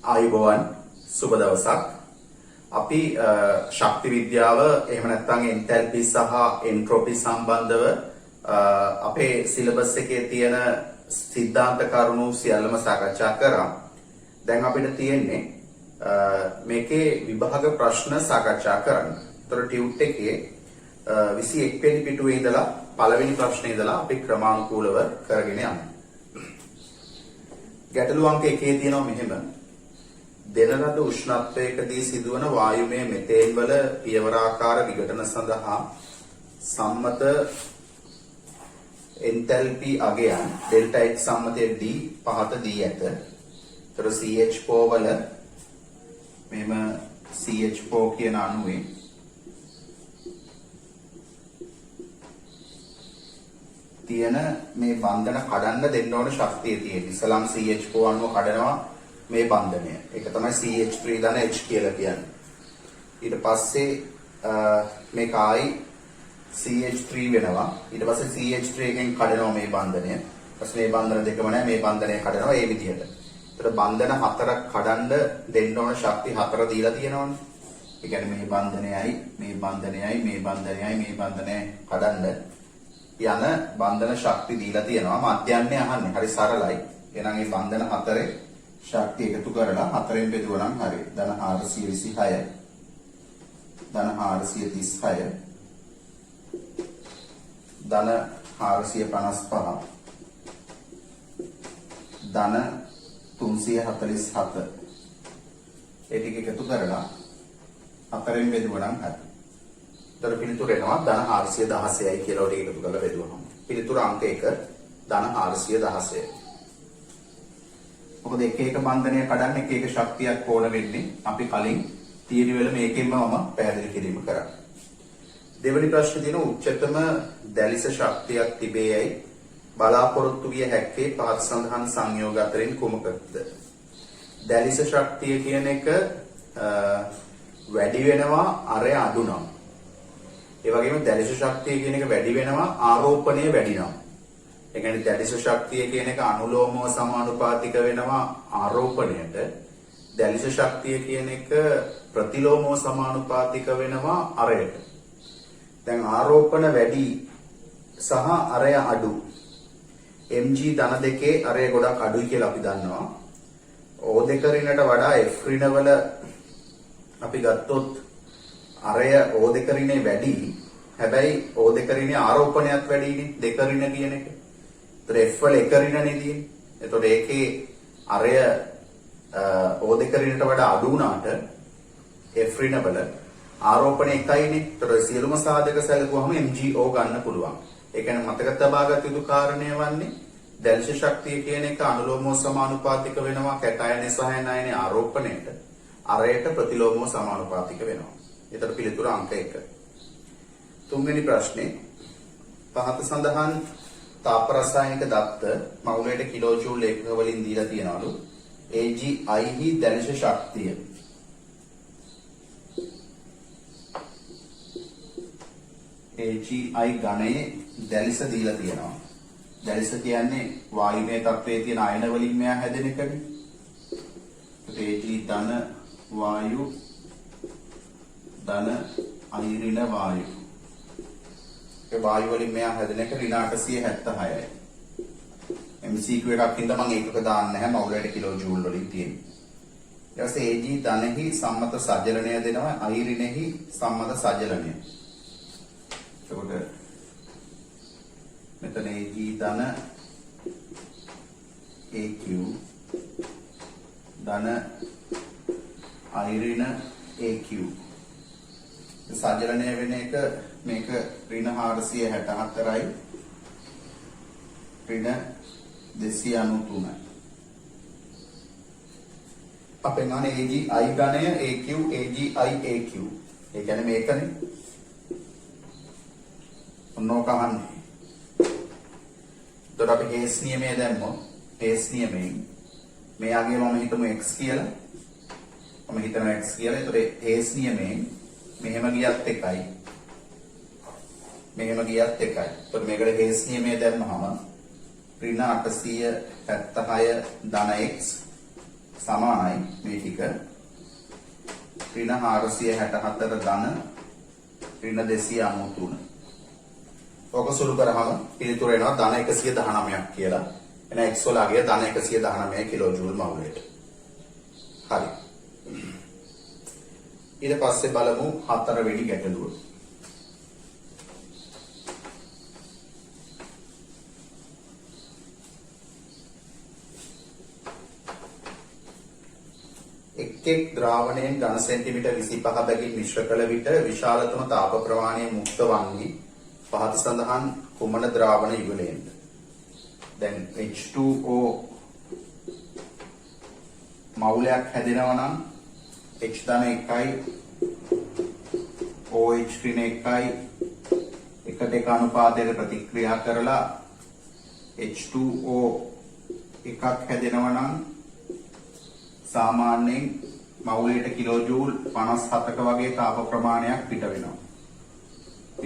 ආයුබෝවන් සුබ දවසක්. අපි ශක්ති විද්‍යාව එහෙම නැත්නම් එන්තැල්පි සහ එන්ට්‍රොපි සම්බන්ධව අපේ සිලබස් එකේ තියෙන සිද්ධාන්ත කරුණු සියල්ලම සාකච්ඡා කරා. දැන් අපිට තියෙන්නේ මේකේ විභාග ප්‍රශ්න සාකච්ඡා කරන්න. ඒතර ටියුට් එකේ 21 වෙනි පිටුවේ ඉඳලා පළවෙනි ප්‍රශ්නේ ඉඳලා අපි ක්‍රමානුකූලව කරගෙන යමු. ගැටළු අංක 1 තියෙනවා මෙහෙම. දෙන ලද උෂ්ණත්වයකදී සිදුවන වායුමය මෙතේන් වල පියවරාකාර විඝටන සඳහා සම්මත එන්තැල්පි අගයන් ඩෙල්ටා H සම්මතයේ D පහත දී ඇත. ඒතර CH4 වල මෙම CH4 කියන අණුවේ තියෙන මේ බන්ධන කඩන්න දෙන්න ඕන ශක්තිය තියෙන. ඉස්ලාම් CH4 අණුව කඩනවා මේ බන්ධනය. ඒක තමයි CH3 ධන H කියලා කියන්නේ. ඊට පස්සේ මේක ආයි CH3 වෙනවා. ඊට පස්සේ CH3 එකෙන් කඩනවා මේ බන්ධනය. ඊපස්සේ මේ බන්ධන දෙකම නැහැ මේ බන්ධනය කඩනවා මේ විදිහට. ඒතර බන්ධන හතරක් කඩන්න දෙන්න ඕන ශක්ති හතර දීලා තියෙනවනේ. ඒ කියන්නේ මේ බන්ධනයයි මේ බන්ධනයයි මේ බන්ධනයයි මේ බන්ධනය කඩන්න යන බන්ධන ශක්ති දීලා තියෙනවා. මධ්‍යන්නේ අහන්නේ. හරි සරලයි. එහෙනම් මේ බන්ධන හතරේ ශක්තිය එකතු කරලා හතරෙන් බෙදුවා නම් හරි. ධන 426 ධන 436 ධන 455 ධන 347 ඒ ටික එකතු කරලා හතරෙන් බෙදුවා නම් හරි. ඒතර පිළිතුර එනවා ධන 416යි කියලා ඔය ටික එකතු කරලා බෙදුවහම. පිළිතුර අංක 1 ධන 416. මොකද එක එක බන්ධනය කඩන්න එක එක ශක්තියක් ඕන වෙන්නේ. අපි කලින් තියරි වල මේකෙන්ම මම පැහැදිලි කිරීම කරා. දෙවෙනි ප්‍රශ්නේ තියෙන උච්චතම දැලිස ශක්තියක් තිබේයයි බලාපොරොත්තු විය හැක්කේ පහත සඳහන් සංයෝග අතරින් කුමකද? දැලිස ශක්තිය කියන එක වැඩි වෙනවා අරය අඩු නම්. ඒ වගේම දැලිස ශක්තිය කියන එක වැඩි වෙනවා ආරෝපණය වැඩි නම්. ඒ කියන්නේ දැලිස ශක්තිය කියන එක අනුලෝමව සමානුපාතික වෙනවා ආරෝපණයට. දැලිස ශක්තිය කියන එක ප්‍රතිලෝමව සමානුපාතික වෙනවා අරයට. දැන් ආරෝපණ වැඩි සහ අරය අඩු. mg ධන දෙකේ අරය ගොඩක් අඩුයි කියලා අපි දන්නවා. O දෙක ඍණට වඩා F ඍණ වල අපි ගත්තොත් අරය O දෙක ඍණේ වැඩි. හැබැයි O දෙක ඍණේ ආරෝපණයත් වැඩිනේ දෙක ඍණ කියන එක. F වල එක ඍණනේ තියෙන්නේ. එතකොට ඒකේ අරය O දෙක ඍණට වඩා අඩු වුණාට F ඍණ වල ආරෝපණය එකයිනේ. ඒතකොට සියලුම සාධක සැලකුවම MgO ගන්න පුළුවන්. ඒ කියන්නේ මතක තබාගත යුතු කාරණය වන්නේ දැල්ෂ ශක්තිය කියන එක අනුලෝමව සමානුපාතික වෙනවා කැටයන සහ ණයන ආරෝපණයට. අරයට ප්‍රතිලෝමව සමානුපාතික වෙනවා. ඒතර පිළිතුර අංක 1. තුන්වෙනි ප්‍රශ්නේ පහත සඳහන් තාප රසායනික දත්ත මවුලයට කිලෝජූල් ඒකක වලින් දීලා තියනවලු. AgI හි දැලිෂ ශක්තිය AgI ඝනයේ දැලිෂ දීලා තියෙනවා. දැලිෂ කියන්නේ වායුමය තත්ත්වයේ තියෙන අයන වලින් මෙයා හැදෙන එකනේ. Ag ධන වායු ධන අහිරින වායු. ඒ වායු වලින් මෙයා හැදෙන එක ඍණ 876යි. MCQ එකක් හින්දා මම ඒකක දාන්නේ නැහැ මවුලයට කිලෝජූල් වලින් තියෙන්නේ. ඊට පස්සේ Ag ධනෙහි සම්මත සජලනය දෙනවා අහිරිනෙහි සම්මත සජලනය. එතකොට මෙතන Ag ධන AQ ධන අහිරින AQ සජලනය වෙන එක මේක ඍණ 464යි ඍණ 293යි. අපේ ගානේ AgI ඝනය AQ AgI AQ. ඒ කියන්නේ මේකනේ. ඔන්නෝ කහන්නේ. එතකොට අපි හේස් නියමය දැම්මොත් හේස් නියමයෙන් මෙයාගේ මම හිතමු x කියලා. මම හිතනවා x කියලා. එතකොට හේස් නියමයෙන් මෙහෙම ගියත් එකයි. මෙහෙම ගියත් එකයි. එතකොට මේකට හේස් නියමය දැම්මහම ඍණ 876 ධන x සමානයි මේ ටික ඍණ 464 ධන ඍණ 293. ඔක සුළු කරාම පිළිතුර එනවා ධන 119ක් කියලා. එන x වල අගය ධන 119 කිලෝ ජූල් මවුලට. හරි. ඊට පස්සේ බලමු 4 වෙනි ගැටලුව. එක් ද්‍රාවණයෙන් ඝන සෙන්ටිමීටර් 25 බැගින් මිශ්‍ර කළ විට විශාලතම තාප ප්‍රමාණය මුක්ත වන්නේ පහත සඳහන් කුමන ද්‍රාවණ යුගලයෙන්ද? දැන් H2O මවුලයක් හැදෙනවා නම් H ධන 1යි OH ඍණ 1යි එකට එක අනුපාතයක ප්‍රතික්‍රියා කරලා H2O එකක් හැදෙනවා නම් සාමාන්‍යයෙන් මවුලයට කිලෝ ජූල් 57ක වගේ තාප ප්‍රමාණයක් පිට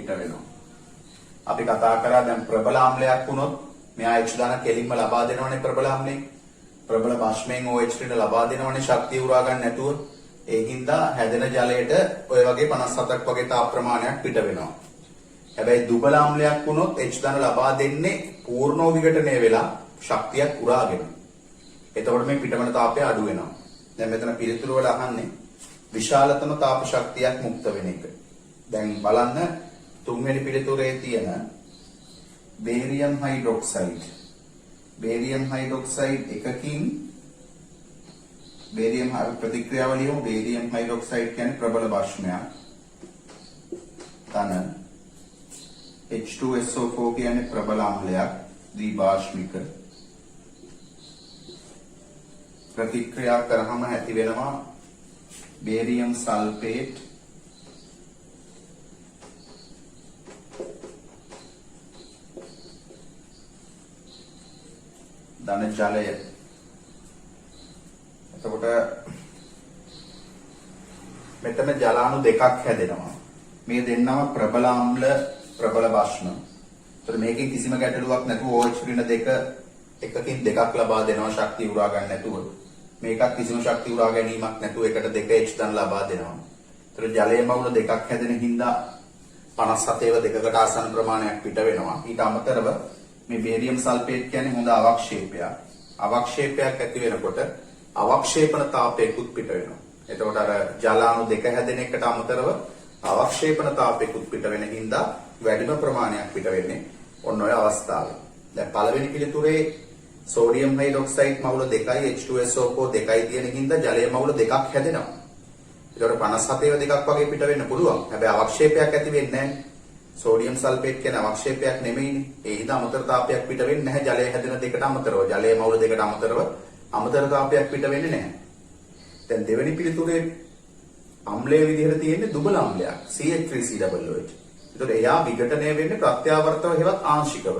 වෙනවා. අපි කතා කරා දැන් ප්‍රබල ආම්ලයක් වුණොත් මෙයා H ධන කෙලින්ම ලබා දෙනවනේ ප්‍රබල ආම්ලයෙන්. ප්‍රබල භාෂ්මයෙන් OH ඍණ ලබා දෙනවනේ ශක්තිය උරා ගන්න නැතුව. ඒකින්ද හැදෙන ජලයට ඔය වගේ 57ක් වගේ තාප ප්‍රමාණයක් පිට වෙනවා. හැබැයි දුබල ආම්ලයක් වුණොත් H ධන ලබා දෙන්නේ පූර්ණෝ විඝටනය වෙලා ශක්තියක් උරාගෙන. එතකොට මේ පිටවන තාපය අඩු වෙනවා. දැන් මෙතන පිළිතුරු වල අහන්නේ විශාලතම තාප ශක්තියක් මුක්ත වෙන එක. දැන් බලන්න තුන්වෙනි පිළිතුරේ තියෙන බේරියම් හයිඩ්‍රොක්සයිඩ් එකකින් බේරියම් ප්‍රතික්‍රියාවලියම බේරියම් හයිඩ්‍රොක්සයිඩ් කියන්නේ ප්‍රබල භාෂ්මයක්. තන H2SO4 කියන්නේ ප්‍රබල ආම්ලයක් ද්විභාෂ්මික. ප්‍රතික්‍රියා කරාම ඇති වෙනවා බේරියම් සල්ෆේට් ධන ජලය. එතකොට මෙතන ජලාණු දෙකක් හැදෙනවා. මේ දෙන්නම ප්‍රබල ආම්ල ප්‍රබල භාෂ්ම. ඒතර මේකෙන් කිසිම ගැටලුවක් නැතුව OH ඍණ දෙක එකකින් දෙකක් ලබා දෙනවා ශක්තිය උරා ගන්න නැතුව. මේකත් කිසිම ශක්තිය උරා ගැනීමක් නැතුව එකට දෙක H ධන ලබා දෙනවා. ඒතර ජලයේ මවුල දෙකක් හැදෙන හින්දා 57ව දෙකකට ආසන්න ප්‍රමාණයක් පිට වෙනවා. ඊට අමතරව මේ බේරියම් සල්ෆේට් කියන්නේ හොඳ අවක්ෂේපයක්. අවක්ෂේපයක් ඇති වෙනකොට අවක්ෂේපන තාපයකුත් පිට වෙනවා. එතකොට අර ජලාණු දෙක හැදෙන එකට අමතරව අවක්ෂේපන තාපයකුත් පිට වෙන හින්දා වැඩිම ප්‍රමාණයක් පිට වෙන්නේ ඔන්න ඔය අවස්ථාවේ. දැන් පළවෙනි පිළිතුරේ සෝඩියම් හයිඩ්‍රොක්සයිඩ් මවුල 2යි H2SO4 2යි තියෙන හින්දා ජලයේ මවුල දෙකක් හැදෙනවා. ඒකට 57ව දෙකක් වගේ පිට වෙන්න පුළුවන්. හැබැයි අවක්ෂේපයක් ඇති වෙන්නේ නැහැ. සෝඩියම් සල්ෆේට් කියන අවක්ෂේපයක් නෙමෙයිනේ. ඒ හින්දා අමතර තාපයක් පිට වෙන්නේ නැහැ ජලයේ හැදෙන දෙකට අමතරව. ජලයේ මවුල දෙකට අමතරව අමතර තාපයක් පිට වෙන්නේ නැහැ. දැන් දෙවෙනි පිළිතුරේ අම්ලයේ විදිහට තියෙන්නේ දුබල අම්ලයක් CH3COOH. ඒතකොට එයා විඝටනය වෙන්නේ ප්‍රත්‍යාවර්තව හෙවත් ආංශිකව.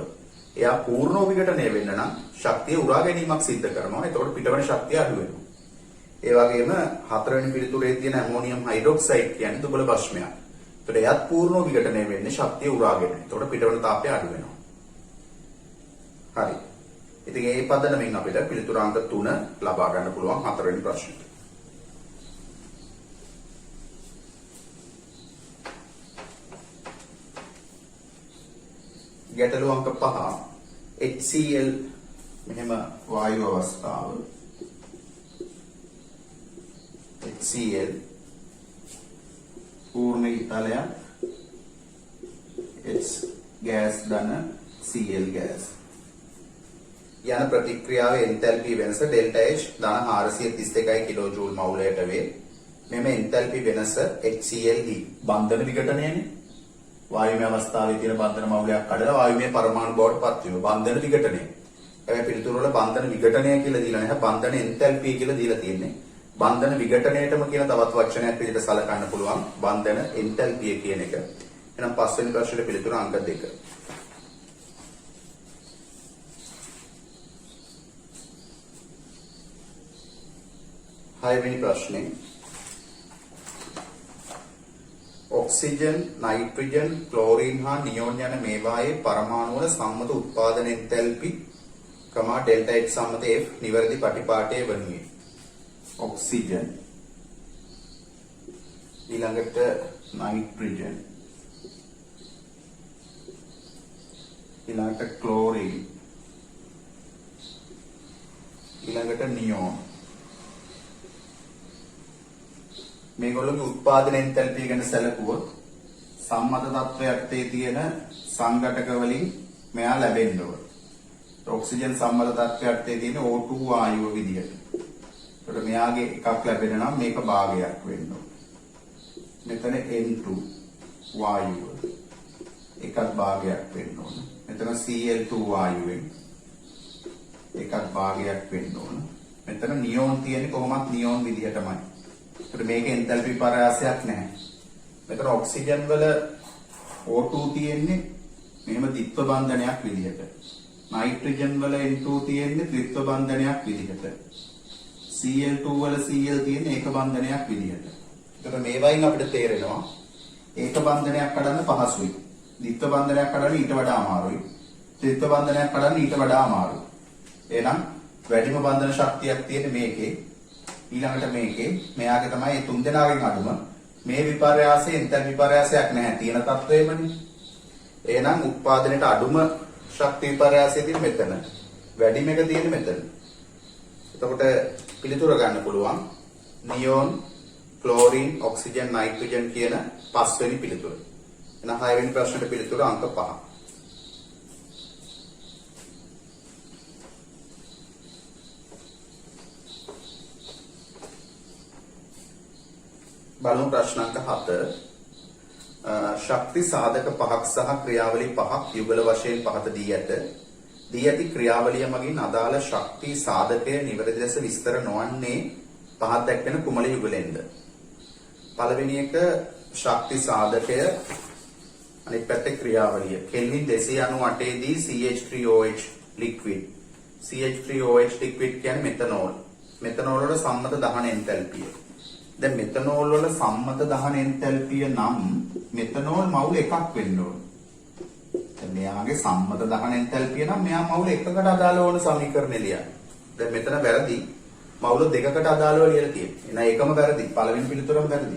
එයා පූර්ණ විඝටනය වෙන්න නම් ශක්තිය උරා ගැනීමක් සිද්ධ කරනවා. එතකොට පිටවන ශක්තිය අඩු වෙනවා. ඒ වගේම හතරවෙනි පිළිතුරේ තියෙන ඇමෝනියම් හයිඩ්‍රොක්සයිඩ් කියන්නේ දුබල භාෂ්මයක්. ඒතකොට එයාත් පූර්ණ විඝටනය වෙන්නේ ශක්තිය උරාගෙන. එතකොට පිටවන තාපය අඩු වෙනවා. හරි. ඉතින් මේ පදනමින් අපිට පිළිතුරු අංක 3 ලබා ගන්න පුළුවන් හතරවෙනි ප්‍රශ්නෙට. ගැටලු අංක 5 HCl මෙහෙම වායු අවස්ථාව HCl පූර්ණ ඉතලයක් H gas ධන Cl gas යන ප්‍රතික්‍රියාවේ එන්තැල්පි වෙනස ඩෙල්ටා H ධන 431 කිලෝ ජූල් මවුලයට වේ. මෙම එන්තැල්පි වෙනස HCl බන්ධන විඝටනයනේ. වායුමය අවස්ථාවේ තියෙන බන්ධන මවුලයක් කඩලා වායුමය පරමාණු බවට පත් වීම බන්ධන විඝටනය. හැබැයි පිළිතුරු වල බන්ධන විඝටනය කියලා දීලා නැහැ. බන්ධන එන්තැල්පි කියලා දීලා තියෙන්නේ. බන්ධන විඝටනයටම කියන තවත් වචනයක් විදිහට සලකන්න පුළුවන් බන්ධන එන්තැල්පි කියන එක. එහෙනම් පස්වෙනි ප්‍රශ්නෙට පිළිතුර අංක 2. හයවෙනි ප්‍රශ්නේ ඔක්සිජන්, නයිට්‍රජන්, ක්ලෝරින් හා නියෝන් යන මේවායේ පරමාණු වල සම්මත උත්පාදන එන්තැල්පි ඩෙල්ටා H සම්මත F නිවැරදි පටිපාටය වනුයේ. ඔක්සිජන් ඊළඟට නයිට්‍රජන් ඊළඟට ක්ලෝරින් ඊළඟට නියෝන් මේගොල්ලෝගේ උත්පාදන එන්තැල්පිය ගැන සැලකුවොත් සම්මත තත්වයක් තියෙන සංඝටක වලින් මෙයා ලැබෙන්න ඕන. ඔක්සිජන් සම්මත තත්වයක් තියෙන O2 වායුව විදියට. ඒකට මෙයාගේ එකක් ලැබෙන නම් මේක භාගයක් වෙන්න ඕන. මෙතන N2 වායුව එකක් භාගයක් වෙන්න ඕන. මෙතන Cl2 වායුවෙන් එකක් භාගයක් වෙන්න ඕන. මෙතන නියෝන් තියෙන්නේ කොහොමත් නියෝන් විදිහටමයි. ඒකට මේකේ එන්තැල්පි පරාසයක් නැහැ. මෙතන ඔක්සිජන් වල O2 තියෙන්නේ මෙහෙම ද්විත්ව බන්ධනයක් විදිහට. නයිට්‍රජන් වල N2 තියෙන්නේ ත්‍රිත්ව බන්ධනයක් විදිහට. Cl2 වල Cl තියෙන්නේ ඒක බන්ධනයක් විදිහට. ඒකට මේ වයින් අපිට තේරෙනවා ඒක බන්ධනයක් කඩන්න පහසුයි. ද්විත්ව බන්ධනයක් කඩන්න ඊට වඩා අමාරුයි. ත්‍රිත්ව බන්ධනයක් කඩන්න ඊට වඩා අමාරුයි. එහෙනම් වැඩිම බන්ධන ශක්තියක් තියෙන්නේ මේකේ. ඊළඟට මේකේ මෙයාගේ තමයි මේ තුන් දෙනාගෙන් අඩුම. මේ විපර්යාසයෙන් එන්තැල්පි විපර්යාසයක් නැහැ තියෙන තත්වයමනේ. එහෙනම් උත්පාදනයට අඩුම ශක්ති විපර්යාසය තියෙන මෙතන. වැඩිම එක තියෙන්නේ මෙතන. එතකොට පිළිතුර ගන්න පුළුවන් නියෝන්, ක්ලෝරින්, ඔක්සිජන්, නයිට්‍රජන් කියන පස්වෙනි පිළිතුර. එහෙනම් 6 වෙනි ප්‍රශ්නෙට පිළිතුර අංක 5. බලමු ප්‍රශ්න අංක 7. ශක්ති සාධක 5ක් සහ ක්‍රියාවලි 5ක් යුගල වශයෙන් පහත දී ඇත. දී ඇති ක්‍රියාවලිය මගින් අදාළ ශක්ති සාධකය නිවැරදි ලෙස විස්තර නොවන්නේ පහත් දැක්වෙන කුමල යුගලෙන්ද? පළවෙනි එක ශක්ති සාධකය, අනිත් පැත්තේ ක්‍රියාවලිය. කෙල්වින් 298 දී CH3OH ලික්විඩ්. CH3OH ලික්විඩ් කියන්නේ මෙතනෝල්. මෙතනෝල් වල සම්මත දහන එන්තැල්පිය. දැන් මෙතනෝල් වල සම්මත දහන එන්තැල්පිය නම් මෙතනෝල් මවුල එකක් වෙන්න ඕන. දැන් මෙයාගේ සම්මත දහන එන්තැල්පිය නම් මෙයා මවුල එකකට අදාළ ඕන සමීකරණය ලියන්න. දැන් මෙතන වැරදි. මවුල දෙකකට අදාළව ලියලා තියෙනවා. එහෙනම් ඒකම වැරදි. පළවෙනි පිළිතුරම වැරදි.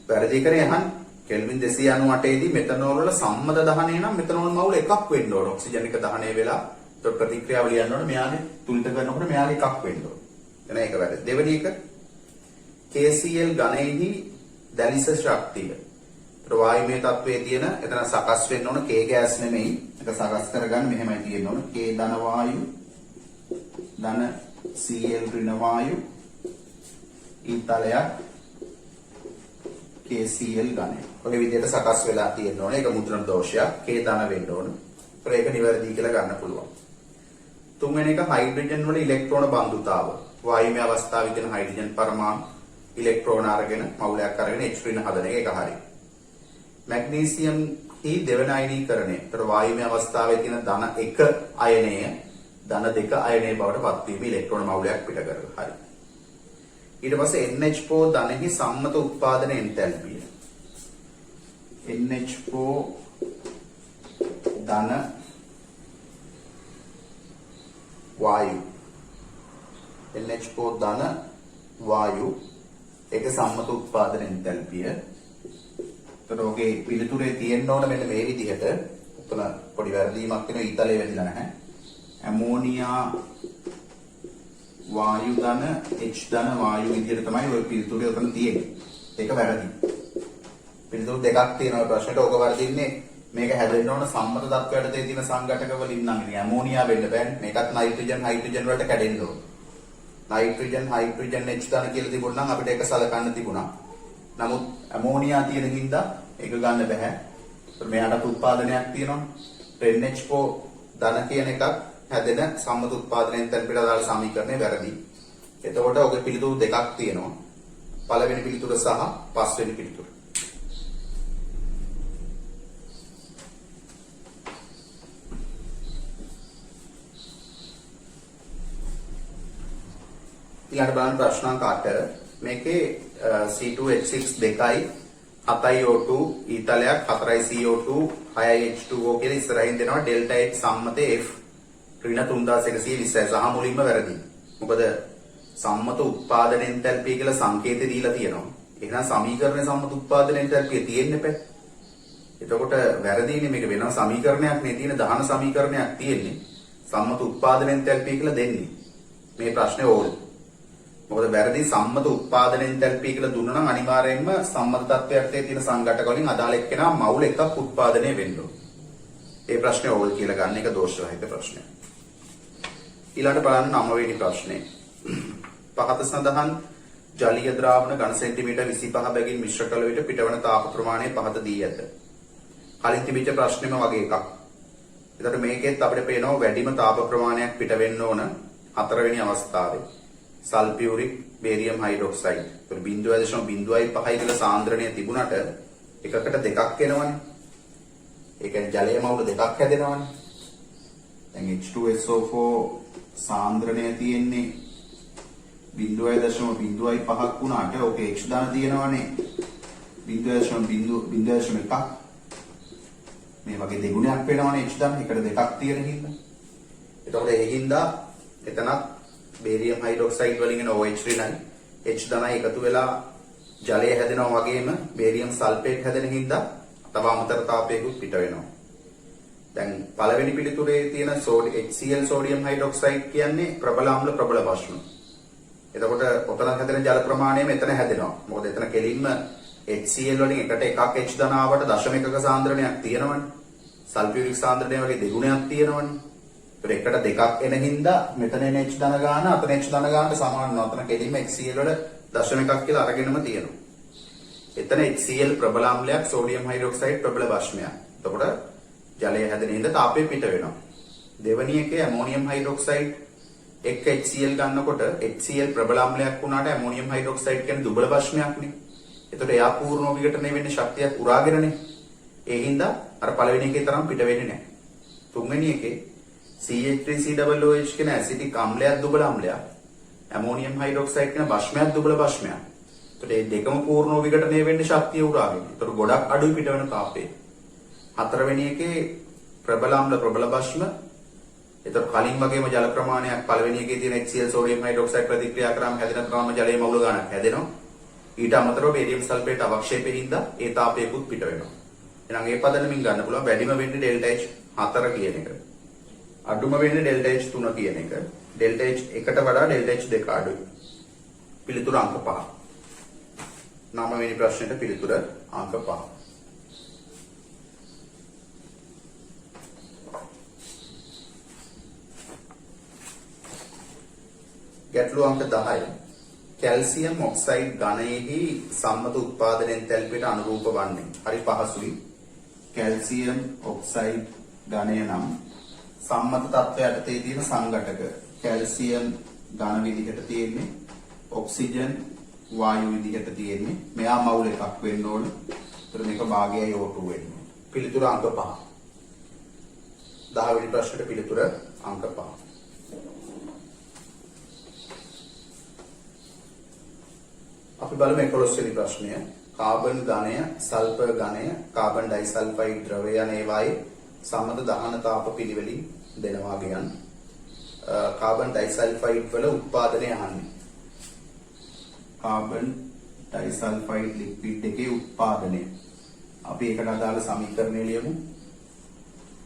වැරදි කරේ අහන්න. කෙල්වින් 298 දී මෙතනෝල් වල සම්මත දහනය නම් මෙතනෝල් මවුල එකක් වෙන්න ඕන. ඔක්සිජන් එක දහනය වෙලා ඒතකොට ප්‍රතික්‍රියාව ලියන්න ඕන. මෙයාගේ තුලිත කරනකොට මෙයාගේ එකක් වෙන්න ඕන. එහෙනම් ඒක වැරදි. දෙවෙනි එක KCl ඝනයේහි දැලිස ශක්තිය. වායුමය තත්වයේ තියෙන එතන සකස් වෙන්න ඕන K ගෑස් නෙමෙයි. ඒක සකස් කරගන්න මෙහෙමයි තියෙන්න ඕන. K ධන වායු ධන Cl ඍණ වායු ඊතලයක් KCl ඝනය. ඔය විදිහට සකස් වෙලා තියෙන්න ඕන. ඒක මුද්‍රණ දෝෂයක්. K ධන වෙන්න ඕන. ඒක නිවැරදි කියලා ගන්න පුළුවන්. තුන්වෙනි එක හයිඩ්‍රජන් වල ඉලෙක්ට්‍රෝන බන්ධුතාව. වායුමය අවස්ථාවේ තියෙන හයිඩ්‍රජන් පරමාණු ඉලෙක්ට්‍රෝන අරගෙන මවුලයක් අරගෙන H ඍණ හදන එක හරියි. මැග්නීසියම් හි දෙවන අයනීකරණය. ඒතර වායුමය අවස්ථාවේ තියෙන ධන 1 අයනය ධන 2 අයනය බවට පත්වීම ඉලෙක්ට්‍රෝන මවුලයක් පිට කරලා. හරි. ඊට පස්සේ NH4 ධනෙහි සම්මත උත්පාදන එන්තැල්පිය. NH4 ධන වායු NH4 ධන වායු ඒක සම්මත උත්පාදන එන්තැල්පිය. එතකොට ඔගේ පිළිතුරේ තියෙන්න ඕන මෙන්න මේ විදිහට. උතන පොඩි වැරදීමක් වෙන ඊතලයේ වැදිලා නැහැ. ඇමෝනියා වායු ධන H ධන වායු විදිහට තමයි ඔය පිළිතුරේ උතන තියෙන්නේ. ඒක වැරදි. පිළිතුරු දෙකක් තියෙනවා ප්‍රශ්නෙට. ඕක වර්ධින්නේ මේක හැදෙන්න ඕන සම්මත තත්ත්වයට තියෙන සංඝටක වලින් නම් ඉතින් ඇමෝනියා වෙන්න බෑනේ. මේකත් නයිට්‍රජන් හයිඩ්‍රජන් වලට කැඩෙන්න ඕන. නයිට්‍රජන් හයිඩ්‍රජන් H ධන කියලා තිබුණා නම් අපිට ඒක සලකන්න තිබුණා. නමුත් ඇමෝනියා තියෙන හින්දා ඒක ගන්න බෑ. ඒත් මෙයාට උත්පාදනයක් තියෙනවා. NH4 ධන කියන එකක් හැදෙන සම්මත උත්පාදනයෙන් තැන්පිට අදාළ සමීකරණය වැරදි. එතකොට ඔගේ පිළිතුරු දෙකක් තියෙනවා. පළවෙනි පිළිතුර සහ පස්වෙනි පිළිතුර. ඊළඟ බලන්න ප්‍රශ්නාංක 8. මේකේ C2H6 2යි 7යි O2 ඊතලයක් 4යි CO2 6යි H2O කියලා ඉස්සරහින් දෙනවා ඩෙල්ටා H සම්මතයේ F ඍණ 3120යි සහ මුලින්ම වැරදි. මොකද සම්මත උත්පාදන එන්තැල්පිය කියලා සංකේතය දීලා තියෙනවා. එහෙනම් සමීකරණයේ සම්මත උත්පාදන එන්තැල්පිය තියෙන්න බෑ. එතකොට වැරදීනේ මේක වෙනම සමීකරණයක් නේ තියෙන දහන සමීකරණයක් තියෙන්නේ. සම්මත උත්පාදන එන්තැල්පිය කියලා දෙන්නේ. මේ ප්‍රශ්නේ ඕල්. මොකද වැරදි සම්මත උත්පාදන එන්තැල්පිය කියලා දුන්නා නම් අනිවාර්යයෙන්ම සම්මත තත්ත්වයට තියෙන සංඝටක වලින් අදාළ එක්කෙනා මවුල එකක් උත්පාදනය වෙන්න ඕන. ඒ ප්‍රශ්නේ ඕල් කියලා ගන්න එක දෝෂරහිත ප්‍රශ්නයක්. ඊළඟට බලන්න 9 වෙනි ප්‍රශ්නේ. පහත සඳහන් ජලීය ද්‍රාවණ ඝන සෙන්ටිමීටර් 25 බැගින් මිශ්‍ර කළ විට පිටවන තාප ප්‍රමාණය පහත දී ඇත. කලින් තිබිච්ච ප්‍රශ්නෙම වගේ එකක්. එතකොට මේකෙත් අපිට පේනවා වැඩිම තාප ප්‍රමාණයක් පිට වෙන්න ඕන 4 වෙනි අවස්ථාවේ. Sulphuric barium hydroxide. ඒතර 0.05 කියලා සාන්ද්‍රණය තිබුණට එකකට දෙකක් එනවනේ. ඒ කියන්නේ ජලයේ මවුල දෙකක් හැදෙනවනේ. දැන් H2SO4 සාන්ද්‍රණය තියෙන්නේ 0.05ක් වුණාට ඕකේ H දාන තියෙනවනේ 0.01ක්. මේ වගේ දෙගුණයක් වෙනවනේ H දාන එකට දෙකක් තියෙන හින්දා. එතකොට ඒ හින්දා එතනත් බේරියම් හයිඩ්‍රොක්සයිඩ් වලින් එන OH ඍණයි H ධනයි එකතු වෙලා ජලය හැදෙනවා වගේම බේරියම් සල්ෆේට් හැදෙන හින්දා තව අමතර තාපයකුත් පිට වෙනවා. දැන් පළවෙනි පිළිතුරේ තියෙන HCl සෝඩියම් හයිඩ්‍රොක්සයිඩ් කියන්නේ ප්‍රබල අම්ල ප්‍රබල භස්ම. එතකොට ඔතන හැදෙන ජල ප්‍රමාණය මෙතන හැදෙනවා. මොකද එතන කෙලින්ම HCl වලින් එකට එකක් H ධන ආවට 0.1ක සාන්ද්‍රණයක් තියෙනවනේ. සල්ෆියුරික් සාන්ද්‍රණය වගේ දෙගුණයක් තියෙනවනේ. ඒතර එකට දෙකක් එන හින්දා මෙතන එන H ධන ගාන අතන H ධන ගානට සමාන වෙනවා. අතන කෙලින්ම HCl වල 0.1ක් කියලා අරගෙනම තියෙනවා. එතන HCl ප්‍රබල අම්ලයක් සෝඩියම් හයිඩ්‍රොක්සයිඩ් ප්‍රබල භස්මයක්. එතකොට ජලය හැදෙන හින්දා තාපය පිට වෙනවා. දෙවැනි එකේ ඇමෝනියම් හයිඩ්‍රොක්සයිඩ් එක් HCl ගන්නකොට HCl ප්‍රබල අම්ලයක් වුණාට ඇමෝනියම් හයිඩ්‍රොක්සයිඩ් කියන්නේ දුබල භස්මයක්නේ. එතකොට එයා පූර්ණ විඝටනය වෙන්නේ ශක්තියක් උරාගෙනනේ. ඒ හින්දා අර පළවෙනි එකේ තරම් පිට වෙන්නේ නැහැ. තුන්වෙනි එකේ CH3COOH කියන ඇසිටික් අම්ලයක් දුබල අම්ලයක්. ඇමෝනියම් හයිඩ්‍රොක්සයිඩ් කියන භස්මයක් දුබල භස්මයක්. එතකොට මේ දෙකම පූර්ණ විඝටනය වෙන්නේ ශක්තිය උරාගෙන. එතකොට ගොඩක් අඩුයි පිට වෙන තාපය. හතරවෙනි එකේ ප්‍රබල අම්ල ප්‍රබල භස්ම. එතකොට කලින් වගේම ජල ප්‍රමාණයක් පළවෙනි එකේ තියෙන HCl සෝඩියම් හයිඩ්‍රොක්සයිඩ් ප්‍රතික්‍රියා කරාම හැදෙන ක්‍රම ජලයේ මවුල ගන්නක් හැදෙනවා. ඊට අමතරව බේරියම් සල්ෆේට් අවක්ෂේපයෙන් හින්දා ඒ තාපයකුත් පිට වෙනවා. එහෙනම් ඒ පදනමින් ගන්න පුළුවන් වැඩිම වෙන්නේ ඩෙල්ටා H 4 කියන එක. අඩුම වෙන්නේ ඩෙල්ටා H 3 කියන එක. ඩෙල්ටා H 1ට වඩා ඩෙල්ටා H 2 අඩුයි. පිළිතුර අංක 5. 9 වෙනි ප්‍රශ්නෙට පිළිතුර අංක 5. ගැටළු අංක 10. කැල්සියම් ඔක්සයිඩ් ඝනයෙහි සම්මත උත්පාදන එන්තැල්පියට අනුරූප වන්නේ. හරි පහසුයි. කැල්සියම් ඔක්සයිඩ් ඝනය නම් සම්මත තත්ත්වයට තියෙන සංඝටක. කැල්සියම් ඝන විදිහට තියෙන්නේ ඔක්සිජන් වායු විදිහට තියෙන්නේ. මෙයා මවුල එකක් වෙන්න ඕන. ඒතර මේක භාගයයි O2 වෙන්න ඕන. පිළිතුර අංක 5. 10 වෙනි ප්‍රශ්නෙට පිළිතුර අංක 5. අපි බලමු 11 වෙනි ප්‍රශ්නය. කාබන් ඝනය, සල්ෆර් ඝනය, කාබන් ඩයිසල්ෆයිඩ් ද්‍රවය යන ඒවායේ සම්මත දහන තාප පිළිවෙලින් දෙනවා කියන කාබන් ඩයිසල්ෆයිඩ් වල උත්පාදනය අහන්නේ. කාබන් ඩයිසල්ෆයිඩ් ලික්විඩ් එකේ උත්පාදනය. අපි ඒකට අදාළ සමීකරණය ලියමු.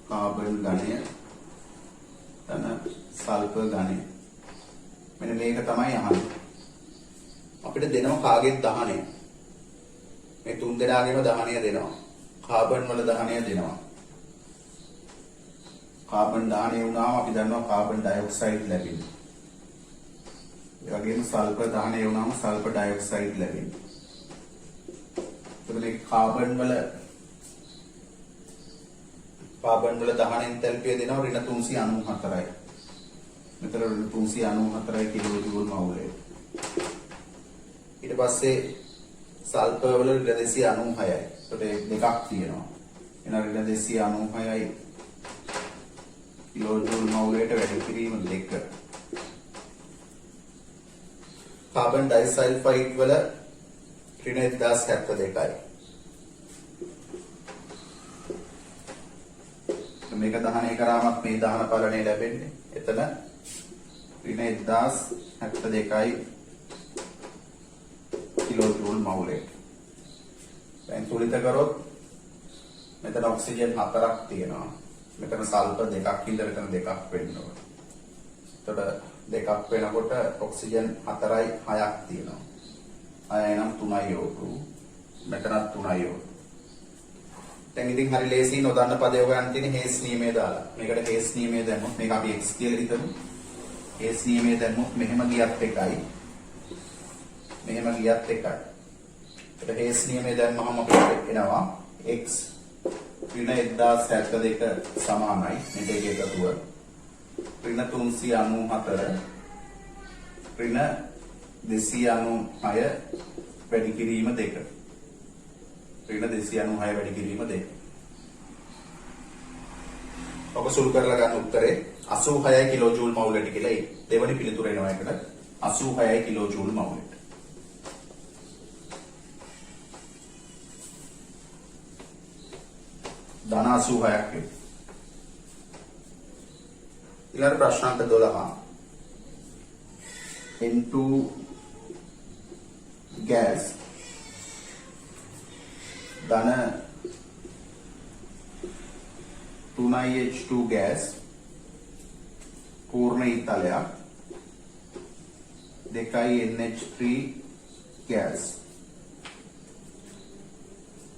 කාබන් ඝනය තන සල්ෆර් ඝනය. මෙන්න මේක තමයි අහන්නේ. අපිට දෙනවා කාගෙත් දහනය. මේ තුන් දෙනාගේම දහනය දෙනවා. කාබන් වල දහනය දෙනවා. කාබන් දහනය වුණාම අපි දන්නවා කාබන් ඩයොක්සයිඩ් ලැබෙනවා. ඒ වගේම සල්ෆර් දහනය වුණාම සල්ෆර් ඩයොක්සයිඩ් ලැබෙනවා. එතකොට මේ කාබන් වල දහන එන්තැල්පිය දෙනවා ඍණ 394යි. මෙතන ඍණ 394 කිලෝ ජූල් මවුලයි. ඊට පස්සේ සල්ෆර් වල ඍණ 296යි. ඒකට දෙකක් තියෙනවා. එහෙනම් ඍණ 296යි කිලෝ ජූල් මවුලයට වැඩි කිරීම 2. කාබන් ඩයිසල්ෆයිඩ් වල ඍණ 1072යි. මේක දහනය කරාමත් මේ දහන පලණය ලැබෙන්නේ. එතන ඍණ 1072යි කිලෝ ජූල් මවුලට. දැන් තුලිත කරොත් මෙතන ඔක්සිජන් 4ක් තියෙනවා. මෙතන සල්ෆර් 2ක් ඉඳලා මෙතන 2ක් වෙන්න ඕනේ. එතකොට 2ක් වෙනකොට ඔක්සිජන් 4යි 6ක් තියෙනවා. 6යි නම් 3යි O2. මෙතනත් 3යි O2. දැන් ඉතින් හරි ලේසි නොදන්න පදේ හොයන්න තියෙන හේස් නියමයේ දාලා. මේකට හේස් නියමයේ දැම්මොත් මේක අපි x කියලා හිතමු. හේස් නියමයේ දැම්මොත් මෙහෙම ගියත් එකයි. මෙහෙම ගියත් එකයි. ඒක හේස් නියමයේ දැම්මම අපිට එනවා x ඍණ 1072 සමානයි මේ දෙක එකතුව. ඍණ 394 ඍණ 296 වැඩි කිරීම 2. ඍණ 296 වැඩි කිරීම 2. ඔක සුළු කරලා ගන්න උත්තරේ 86 කිලෝ ජූල් මවුලට කියලා ඒ දෙවනි පිළිතුර එනවා එකට 86 කිලෝ ජූල් මවුලට. ධන 86ක් ඊළඟ ප්‍රශ්නාංක 12 N2 gas ධන 3H2 gas පූර්ණ ඊතලයක් 2NH3 gas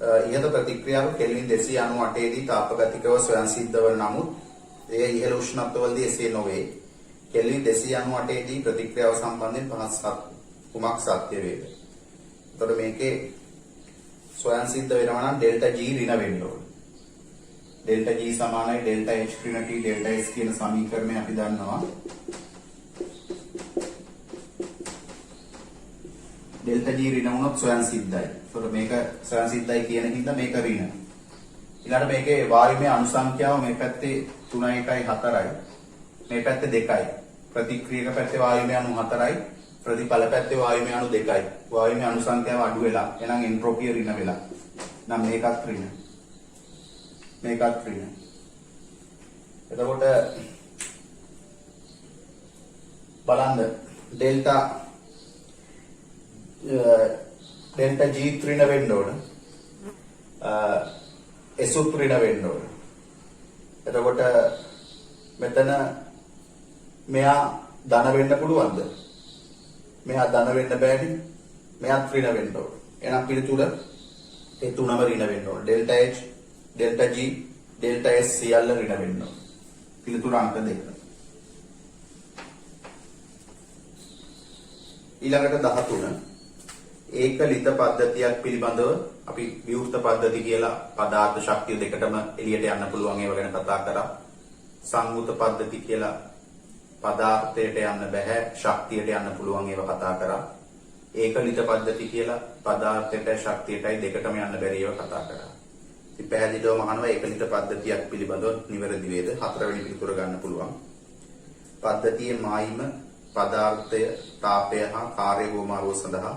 ඉහත ප්‍රතික්‍රියාව කෙල්වින් 298 දී තාපගතිකව ස්වයංසිද්ධ වන නමුත් එය ඉහළ උෂ්ණත්වවලදී එසේ නොවේ. කෙල්වින් 298 දී ප්‍රතික්‍රියාව සම්බන්ධයෙන් පහසත් කුමක් සත්‍ය වේද? එතකොට මේකේ ස්වයංසිද්ධ වෙනවා නම් ඩෙල්ටා G ඍණ වෙන්න ඕනේ. ඩෙල්ටා G සමානයි ඩෙල්ටා H ඍණ T ඩෙල්ටා S කියන සමීකරණය අපි දන්නවා. ඩෙල්ටා G ඍණ වුණොත් ස්වයංසිද්ධයි. එතකොට මේක ස්වයංසිද්ධයි කියන හින්දා මේක ඍණ. ඊළඟට මේකේ වායුමය අනුසංඛ්‍යාව මේ පැත්තේ 3 1යි 4යි. මේ පැත්තේ 2යි. ප්‍රතික්‍රියක පැත්තේ වායුමය අණු 4යි. ප්‍රතිඵල පැත්තේ වායුමය අණු 2යි. වායුමය අනුසංඛ්‍යාව අඩු වෙලා එහෙනම් එන්ට්‍රොපිය ඍණ වෙලා. නම් මේකත් ඍණ. මේකත් ඍණ. එතකොට බලන්න ඩෙල්ටා G ඍණ වෙන්න ඕන. S ඍණ වෙන්න ඕන. එතකොට මෙතන මෙයා ධන වෙන්න පුළුවන්ද? මෙයා ධන වෙන්න බෑනේ. මෙයාත් ඍණ වෙන්න ඕන. එහෙනම් පිළිතුර ඒ තුනම ඍණ වෙන්න ඕන. Delta H, delta G, delta S සියල්ල ඍණ වෙන්න ඕන. පිළිතුර අංක 2. ඊළඟට 13 ඒක ලිත පද්ධතියක් පිළිබඳව අපි විවෘත පද්ධති කියලා පදාර්ථ ශක්තිය දෙකටම එළියට යන්න පුළුවන් ඒවා ගැන කතා කරා. සංවෘත පද්ධති කියලා පදාර්ථයට යන්න බෑ ශක්තියට යන්න පුළුවන් ඒවා කතා කරා. ඒක ලිත පද්ධති කියලා පදාර්ථයට ශක්තියටයි දෙකටම යන්න බැරි ඒවා කතා කරා. ඉතින් පැහැදිලිවම අහනවා ඒක ලිත පද්ධතියක් පිළිබඳව නිවැරදි වේද? හතරවෙනි පිළිතුර ගන්න පුළුවන්. පද්ධතියේ මායිම පදාර්ථය තාපය හා කාර්ය හුවමාරුව සඳහා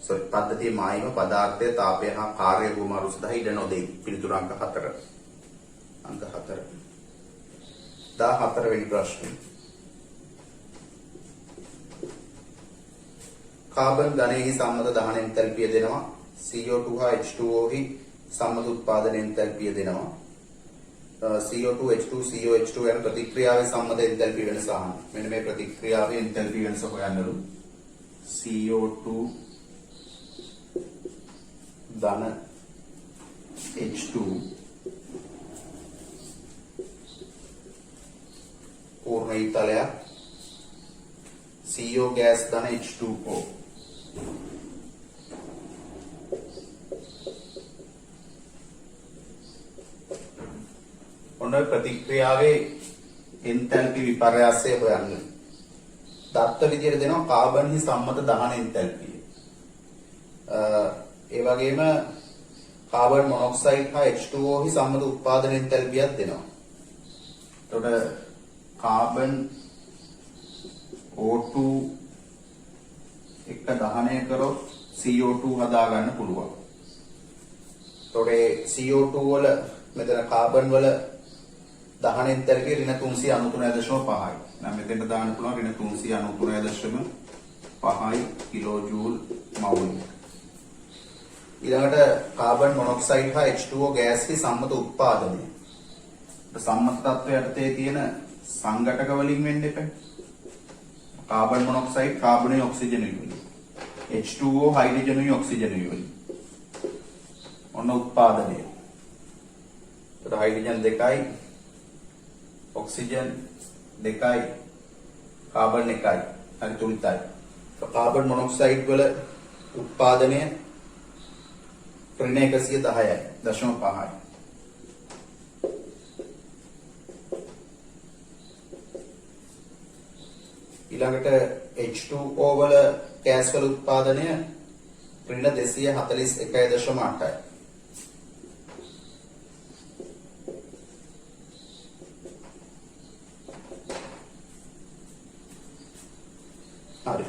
පද්ධතියේ මායිම පදාර්ථය තාපය හා කාර්ය හුවමාරුව සඳහා ඉඩ නොදෙයි. පිළිතුර අංක 4. අංක 4. 14 වෙනි ප්‍රශ්නේ. කාබන් ඝනයෙහි සම්මත දහන එන්තල්පිය දෙනවා. CO2 හා H2O හි සම්මත උත්පාදන එන්තල්පිය දෙනවා. CO2 H2 CO H2 යන ප්‍රතික්‍රියාවේ සම්මත එන්තල්පි වෙනස අහන්න. මෙන්න මේ ප්‍රතික්‍රියාවේ එන්තල්පි වෙනස හොයන්නලු. CO2 ධන H2 පූර්ණ ඊතලයක් CO gas ධන H2O ඔන්න ප්‍රතික්‍රියාවේ එන්තල්පි විපර්යාසය හොයන්න. දත්ත විදියට දෙනවා කාබන්හි සම්මත දහන එන්තල්පිය. ඒ වගේම කාබන් මොනොක්සයිඩ් හා H2O හි සම්මත උත්පාදන එන්තල්පියක් දෙනවා. එතකොට කාබන් O2 එක දහනය කරොත් CO2 හදා ගන්න පුළුවන්. එතකොට CO2 වල මෙතන කාබන් වල දහන එන්තැල්පිය ඍණ 393.5යි. නම් මෙතෙන්ට දාන්න පුළුවන් ඍණ 393.5 කිලෝ ජූල් මවුල්. ඊළඟට කාබන් මොනොක්සයිඩ් හා H2O ගෑස්ගේ සම්මත උත්පාදනය. සම්මත තත්ත්වය යටතේ තියෙන සංඝටක වලින් වෙන්න එපා. කාබන් මොනොක්සයිඩ් කාබනුයි ඔක්සිජනුයි වලින්. H2O හයිඩ්‍රජනුයි ඔක්සිජනුයි වලින්. ඔන්න උත්පාදනය. ඒතර හයිඩ්‍රජන් 2යි ඔක්සිජන් 2යි කාබන් 1යි. හරි තුලිතයි. කාබන් මොනොක්සයිඩ් වල උත්පාදනය ඍණ 110යි 0.5යි. ඊළඟට H2O වල ගෑස් වල උත්පාදනය ඍණ 241.8යි. හරි.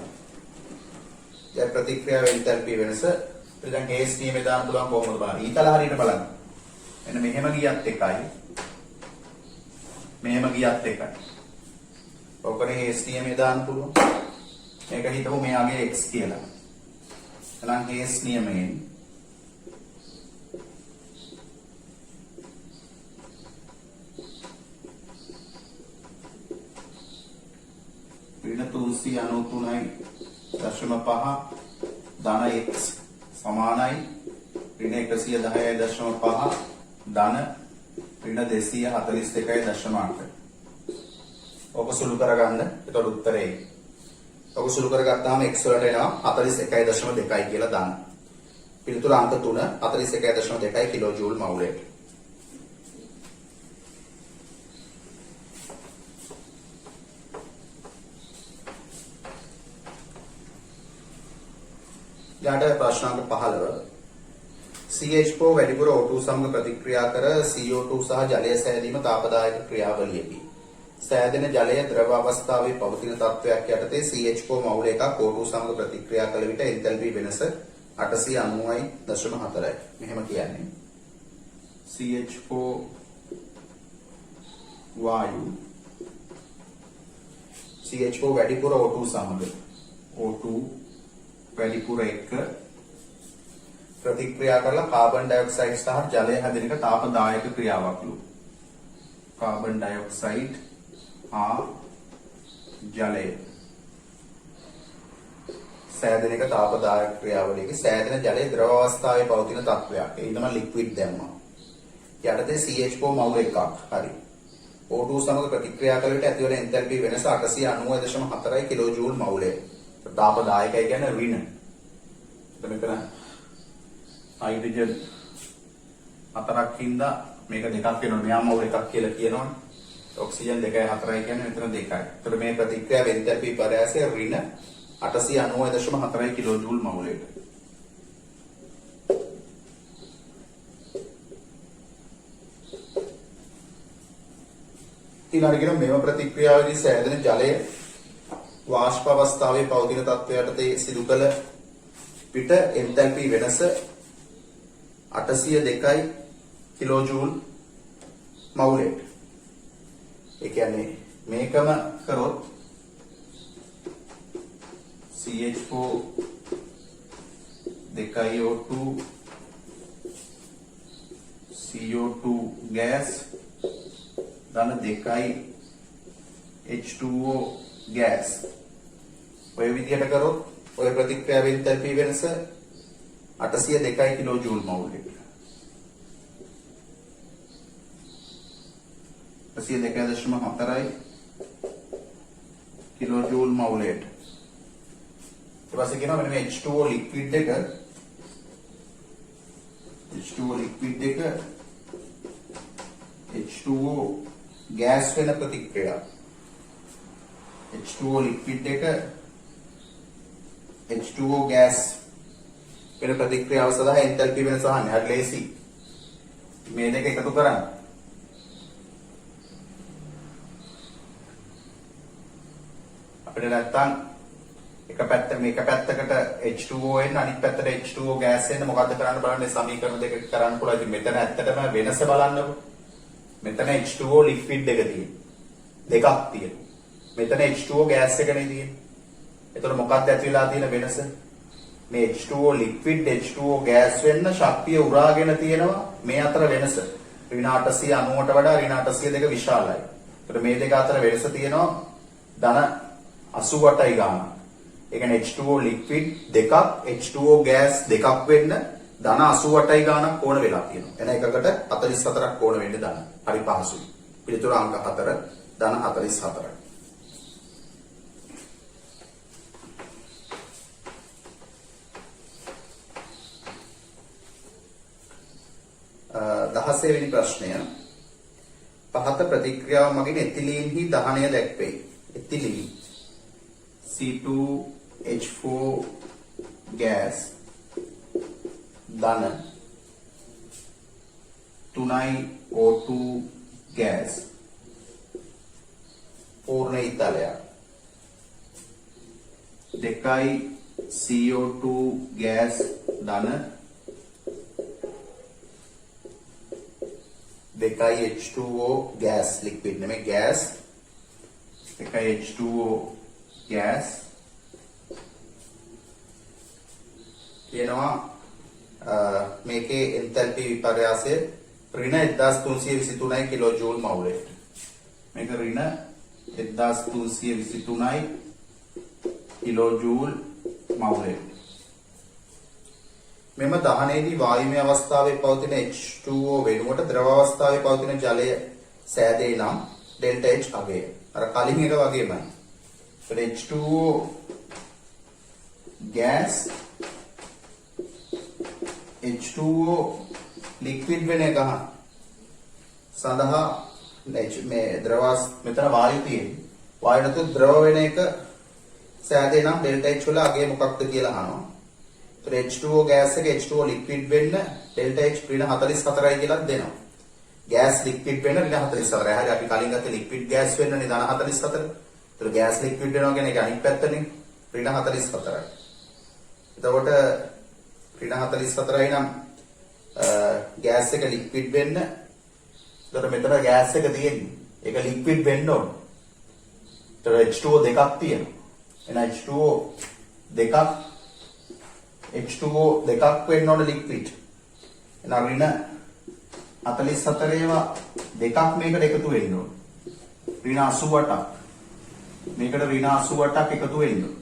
දැන් ප්‍රතික්‍රියාව එන්තැල්පි වෙනස දැන් හේස් නියමේ දාන්න පුළුවන් කොහොමද බලන්න. ඊතල හරියට බලන්න. එන්න මෙහෙම ගියත් එකයි. මෙහෙම ගියත් එකයි. ඔකනේ හේස් නියමේ දාන්න පුළුවන්. මේක හිතමු මෙයාගේ x කියලා. එහෙනම් හේස් නියමයෙන් ඍණ 393.5 ධන x සමානයි ඍණ 110.5 ධන ඍණ 242.8. ඔක සුළු කරගන්න. එතකොට උත්තරේ. ඔක සුළු කරගත්තාම x වලට එනවා 41.2 කියලා දාන්න. පිළිතුර අංක 3 41.2 කිලෝ ජූල් මවුලයට. ඊට ප්‍රශ්න අංක 15 CH4 වැඩිපුර O2 සමග ප්‍රතික්‍රියා කර CO2 සහ ජලය සෑදීම තාපදායක ක්‍රියාවලියකි. සෑදෙන ජලය ද්‍රව අවස්ථාවේ පවතින තත්වයක් යටතේ CH4 මවුල එකක් O2 සමග ප්‍රතික්‍රියා කළ විට එන්තැල්පි වෙනස 890.4යි. මෙහෙම කියන්නේ CH4 වායු CH4 වැඩිපුර O2 සමග O2 වැඩිපුර එක්ක ප්‍රතික්‍රියා කරලා කාබන් ඩයොක්සයිඩ් සහ ජලය හැදෙන එක තාපදායක ක්‍රියාවක්ලු. කාබන් ඩයොක්සයිඩ් හා ජලය සෑදෙන එක තාපදායක ක්‍රියාවලියක සෑදෙන ජලය ද්‍රව අවස්ථාවේ පවතින තත්වයක්. ඒ තමයි ලික්විඩ් දැම්මා. යටතේ CH4 මවුල එකක්. හරි. O2 සමග ප්‍රතික්‍රියා කළ විට ඇතිවන එන්තැල්පි වෙනස 890.4 කිලෝ ජූල් මවුලය. තාපදායකයි කියන්නේ ඍණ. මෙතන හයිඩ්‍රජන් 4ක් හින්දා මේක දෙකක් වෙනවා. මෙයාම මවුල් එකක් කියලා කියනවනේ. ඔක්සිජන් 2යි 4යි කියන්නේ මෙතන 2යි. ඒතර මේ ප්‍රතික්‍රියාව එන්තැල්පි පරාසය ඍණ 890.4 කිලෝ ජූල් මවුලයට. ඊළඟට මෙම ප්‍රතික්‍රියාවේදී සෑදෙන ජලය වාෂ්ප අවස්ථාවේ පවතින තත්ත්වයටදී සිදු කළ පිට එන්තැල්පි වෙනස 802 කිලෝ ජූල් මවුලයට. ඒ කියන්නේ මේකම කරොත් CH4 2O2 CO2 gas ධන 2 H2O gas ඔය විදිහට කරොත් ඔය ප්‍රතික්‍රියාවෙන් එන්තැල්පි වෙනස 802 කිලෝ ජූල් මවුලයට. 802.4යි කිලෝ ජූල් මවුලයට. ඊට පස්සේ කියනවා මෙන්න මේ H2O ලික්විඩ් එක H2O ගෑස් වෙන ප්‍රතික්‍රියාව. H2O ලික්විඩ් එක H2O gas වෙන ප්‍රතික්‍රියාව සඳහා එන්තැල්පි වෙනස අහන්නේ. හරි ලේසි. මේ දෙක එකතු කරන්න. අපිට නැත්තම් එක පැත්තකට H2O එන්න අනිත් පැත්තට H2O gas එන්න මොකද්ද කරන්න බලන්න සමීකරණ දෙක කරන්න පුළුවන්. ඉතින් මෙතන ඇත්තටම වෙනස බලන්නකො. මෙතන H2O ලික්විඩ් එක තියෙනවා. දෙකක් තියෙනවා. මෙතන H2O ගෑස් එකනේ තියෙන්නේ. එතකොට මොකක්ද ඇති වෙලා තියෙන වෙනස? මේ H2O ලික්විඩ් H2O ගෑස් වෙන්න ශක්තිය උරාගෙන තියෙනවා. මේ අතර වෙනස ඍණ 890ට වඩා ඍණ 802 විශාලයි. එතකොට මේ දෙක අතර වෙනස තියෙනවා ධන 88යි ගානක්. ඒ කියන්නේ H2O ලික්විඩ් දෙකක් H2O ගෑස් දෙකක් වෙන්න ධන 88යි ගානක් ඕන වෙලා තියෙනවා. එන එකකට 44ක් ඕන වෙන්නේ ධන. හරි පහසුයි. පිළිතුර අංක 4 ධන 44යි. 16 වෙනි ප්‍රශ්නය. පහත ප්‍රතික්‍රියාව මගින් එතිලීන්හි දහනය දැක්වේ. එතිලීන් C2H4 gas ධන 3 O2 gas පූර්ණ ඉතලයක් 2 CO2 gas ධන 2 H2O gas liquid නෙමෙයි gas 2 H2O gas කියනවා මේකේ එන්තල්පි විපර්යාසය ඍණ 1323 කිලෝ ජූල් මවුලට මේක ඍණ 1323 කිලෝ ජූල් මවුලට මෙම දහනයේදී වායුමය අවස්ථාවේ පවතින H2O වෙනුවට ද්‍රව අවස්ථාවේ පවතින ජලය සෑදේ නම් ඩෙල්ටා H අගය. අර කලින් එක වගේමයි. H2O gas H2O liquid වෙන එක සඳහා මේ ද්‍රව මෙතන වායු තියෙන්නේ. වායු නැතු ද්‍රව වෙන එක සෑදේ නම් ඩෙල්ටා H වල අගය මොකක්ද කියලා අහනවා. H2O gas එක H2O liquid වෙන්න delta H ඍණ 44යි කියලා දෙනවා. gas liquid වෙන්න ඍණ 44. හරි අපි කලින් ගත්ත liquid gas වෙන්නනේ ධන 44. ඒතර gas liquid වෙනවා කියන්නේ ඒක අනිත් පැත්තනේ ඍණ 44යි. එතකොට ඍණ 44යි නම් gas එක liquid වෙන්න එතකොට මෙතන gas එක තියෙන්නේ. ඒක liquid වෙන්න ඕන. ඒතර H2O දෙකක් තියෙනවා. එහෙනම් H2O දෙකක් H2O දෙකක් වෙන්න ඕන ලික්විඩ්. එහෙනම් ඍණ 44 ඒවා දෙකක් මේකට එකතු වෙන්න ඕන. ඍණ 88ක්. මේකට ඍණ 88ක් එකතු වෙන්න ඕන.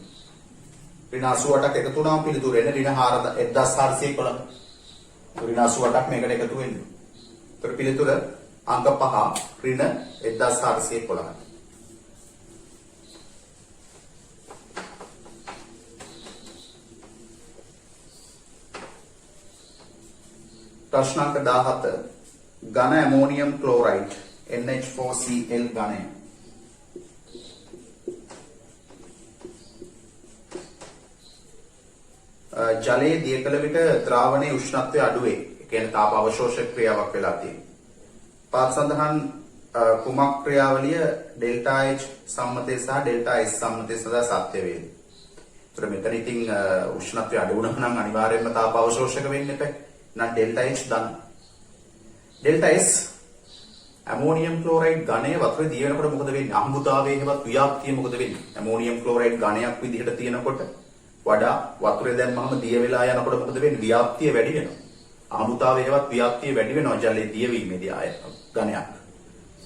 ඍණ 88ක් එකතු වුණාම පිළිතුර එන්නේ ඍණ 1411. ඍණ 88ක් මේකට එකතු වෙන්න ඕන. ඒතර පිළිතුර අංක 5 ඍණ 1411. ප්‍රශ්නාංක 17 ඝන ඇමෝනියම් ක්ලෝරයිඩ් NH4Cl ඝනය ජලයේ දිය කළ විට ද්‍රාවණයේ උෂ්ණත්වය අඩු වේ. ඒ කියන්නේ තාප අවශෝෂක ක්‍රියාවක් වෙලා තියෙනවා. පාත් සඳහන් කුමක් ක්‍රියාවලිය ඩෙල්ටා H සම්මතය සහ ඩෙල්ටා S සම්මතය සඳහා සත්‍ය වේද? ඒතර මෙතන ඉතින් උෂ්ණත්වය අඩු වුණා නම් අනිවාර්යයෙන්ම තාප අවශෝෂක වෙන්න එපා. නම් ඩෙල්ටා H ධන. ඩෙල්ටා S ඇමෝනියම් ක්ලෝරයිඩ් ඝනය වතුරේ දිය වෙනකොට මොකද වෙන්නේ? අහඹුතාවයේ හෙවත් ව්‍යාප්තිය මොකද වෙන්නේ? ඇමෝනියම් ක්ලෝරයිඩ් ඝනයක් විදිහට තියෙනකොට වඩා වතුරේ දැම්මම දිය වෙලා යනකොට මොකද වෙන්නේ? ව්‍යාප්තිය වැඩි වෙනවා. අහඹුතාවයේ හෙවත් ව්‍යාප්තිය වැඩි වෙනවා ජලයේ දියවීමේදී ආය ඝනයක්.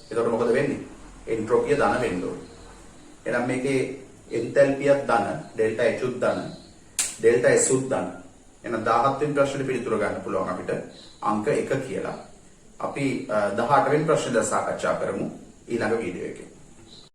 එතකොට මොකද වෙන්නේ? එන්ට්‍රොපිය ධන වෙන්න ඕනේ. එහෙනම් මේකේ එන්තැල්පියක් ධන, ඩෙල්ටා H උත් ධන, ඩෙල්ටා S උත් ධන. එහෙනම් 17 වෙනි ප්‍රශ්නෙට පිළිතුර ගන්න පුළුවන් අපිට අංක 1 කියලා. අපි 18 වෙනි ප්‍රශ්නේ දැන් සාකච්ඡා කරමු ඊළඟ වීඩියෝ එකේ.